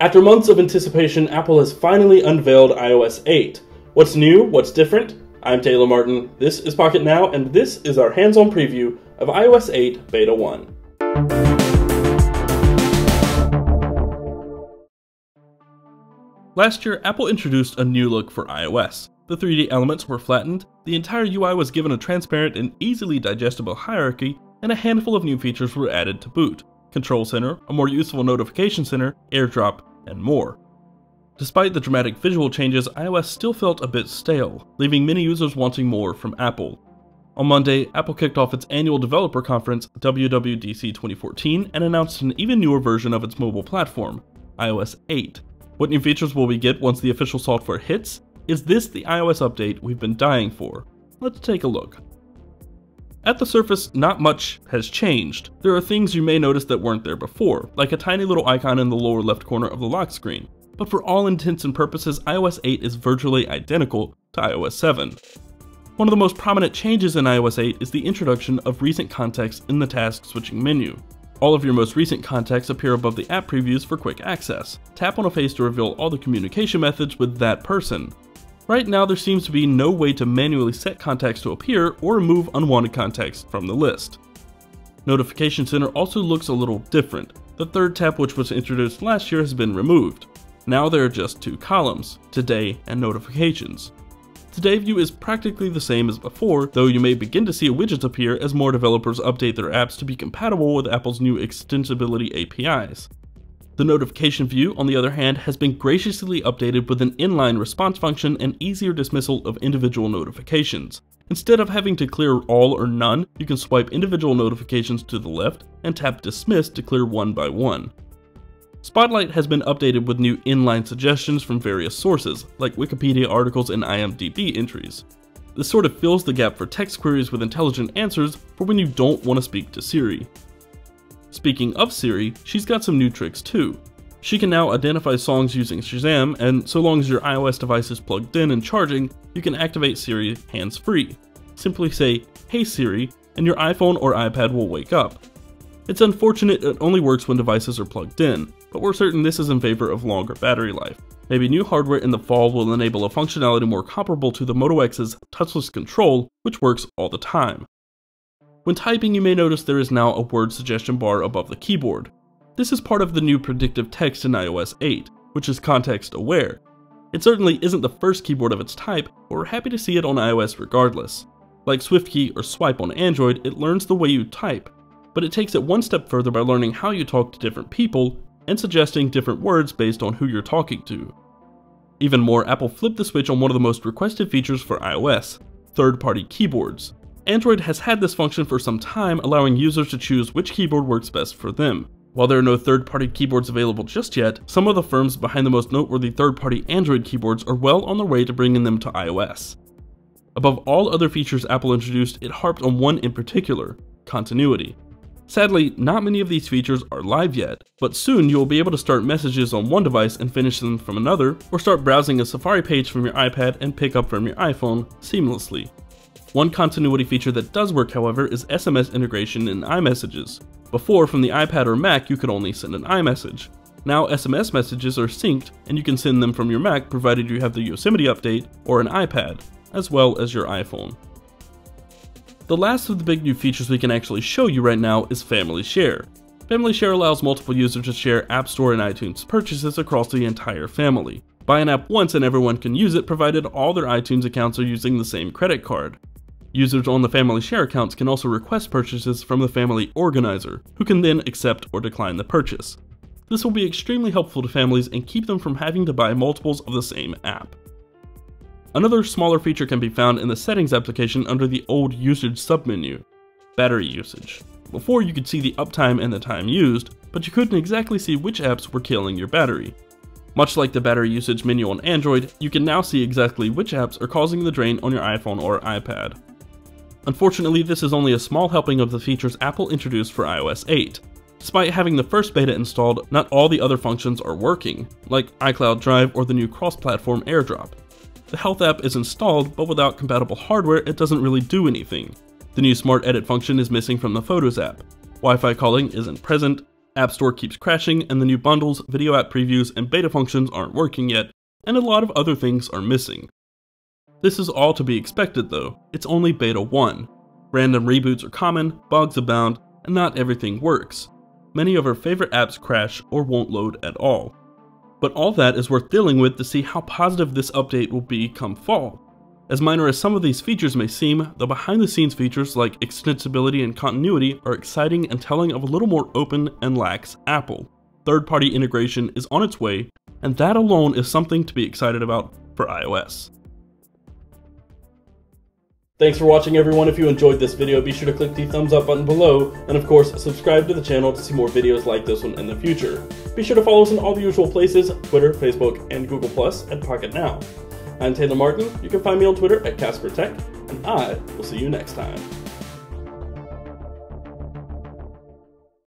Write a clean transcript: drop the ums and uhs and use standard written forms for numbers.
After months of anticipation, Apple has finally unveiled iOS 8. What's new? What's different? I'm Taylor Martin, this is Pocket Now, and this is our hands-on preview of iOS 8 Beta 1. Last year, Apple introduced a new look for iOS. The 3D elements were flattened, the entire UI was given a transparent and easily digestible hierarchy, and a handful of new features were added to boot: Control Center, a more useful notification center, AirDrop, and more. Despite the dramatic visual changes, iOS still felt a bit stale, leaving many users wanting more from Apple. On Monday, Apple kicked off its annual developer conference, WWDC 2014, and announced an even newer version of its mobile platform, iOS 8. What new features will we get once the official software hits? Is this the iOS update we've been dying for? Let's take a look. At the surface, not much has changed. There are things you may notice that weren't there before, like a tiny little icon in the lower left corner of the lock screen. But for all intents and purposes, iOS 8 is virtually identical to iOS 7. One of the most prominent changes in iOS 8 is the introduction of recent contacts in the task switching menu. All of your most recent contacts appear above the app previews for quick access. Tap on a face to reveal all the communication methods with that person. Right now, there seems to be no way to manually set contacts to appear or remove unwanted contacts from the list. Notification Center also looks a little different. The third tab, which was introduced last year, has been removed. Now there are just two columns, Today and Notifications. Today view is practically the same as before, though you may begin to see widgets appear as more developers update their apps to be compatible with Apple's new extensibility APIs. The notification view, on the other hand, has been graciously updated with an inline response function and easier dismissal of individual notifications. Instead of having to clear all or none, you can swipe individual notifications to the left and tap Dismiss to clear one by one. Spotlight has been updated with new inline suggestions from various sources, like Wikipedia articles and IMDb entries. This sort of fills the gap for text queries with intelligent answers for when you don't want to speak to Siri. Speaking of Siri, she's got some new tricks too. She can now identify songs using Shazam, and so long as your iOS device is plugged in and charging, you can activate Siri hands-free. Simply say, "Hey Siri," and your iPhone or iPad will wake up. It's unfortunate it only works when devices are plugged in, but we're certain this is in favor of longer battery life. Maybe new hardware in the fall will enable a functionality more comparable to the Moto X's touchless control, which works all the time. When typing, you may notice there is now a word suggestion bar above the keyboard. This is part of the new predictive text in iOS 8, which is context aware. It certainly isn't the first keyboard of its type, but we're happy to see it on iOS regardless. Like SwiftKey or Swipe on Android, it learns the way you type, but it takes it one step further by learning how you talk to different people and suggesting different words based on who you're talking to. Even more, Apple flipped the switch on one of the most requested features for iOS: third-party keyboards. Android has had this function for some time, allowing users to choose which keyboard works best for them. While there are no third-party keyboards available just yet, some of the firms behind the most noteworthy third-party Android keyboards are well on their way to bringing them to iOS. Above all other features Apple introduced, it harped on one in particular: continuity. Sadly, not many of these features are live yet, but soon you will be able to start messages on one device and finish them from another, or start browsing a Safari page from your iPad and pick up from your iPhone seamlessly. One continuity feature that does work, however, is SMS integration in iMessages. Before, from the iPad or Mac, you could only send an iMessage. Now SMS messages are synced, and you can send them from your Mac provided you have the Yosemite update or an iPad, as well as your iPhone. The last of the big new features we can actually show you right now is Family Share. Family Share allows multiple users to share App Store and iTunes purchases across the entire family. Buy an app once and everyone can use it, provided all their iTunes accounts are using the same credit card. Users on the Family Share accounts can also request purchases from the Family Organizer, who can then accept or decline the purchase. This will be extremely helpful to families and keep them from having to buy multiples of the same app. Another smaller feature can be found in the Settings application under the old Usage submenu: Battery Usage. Before, you could see the uptime and the time used, but you couldn't exactly see which apps were killing your battery. Much like the battery usage menu on Android, you can now see exactly which apps are causing the drain on your iPhone or iPad. Unfortunately, this is only a small helping of the features Apple introduced for iOS 8. Despite having the first beta installed, not all the other functions are working, like iCloud Drive or the new cross-platform AirDrop. The Health app is installed, but without compatible hardware, it doesn't really do anything. The new Smart Edit function is missing from the Photos app. Wi-Fi calling isn't present, App Store keeps crashing, and the new bundles, video app previews, and beta functions aren't working yet, and a lot of other things are missing. This is all to be expected though, it's only beta 1. Random reboots are common, bugs abound, and not everything works. Many of our favorite apps crash or won't load at all. But all that is worth dealing with to see how positive this update will be come fall. As minor as some of these features may seem, the behind-the-scenes features like extensibility and continuity are exciting and telling of a little more open and lax Apple. Third-party integration is on its way, and that alone is something to be excited about for iOS. Thanks for watching everyone. If you enjoyed this video, be sure to click the thumbs up button below, and of course, subscribe to the channel to see more videos like this one in the future. Be sure to follow us in all the usual places, Twitter, Facebook, and Google+, at Pocket Now. I'm Taylor Martin. You can find me on Twitter at CasperTech, and I will see you next time.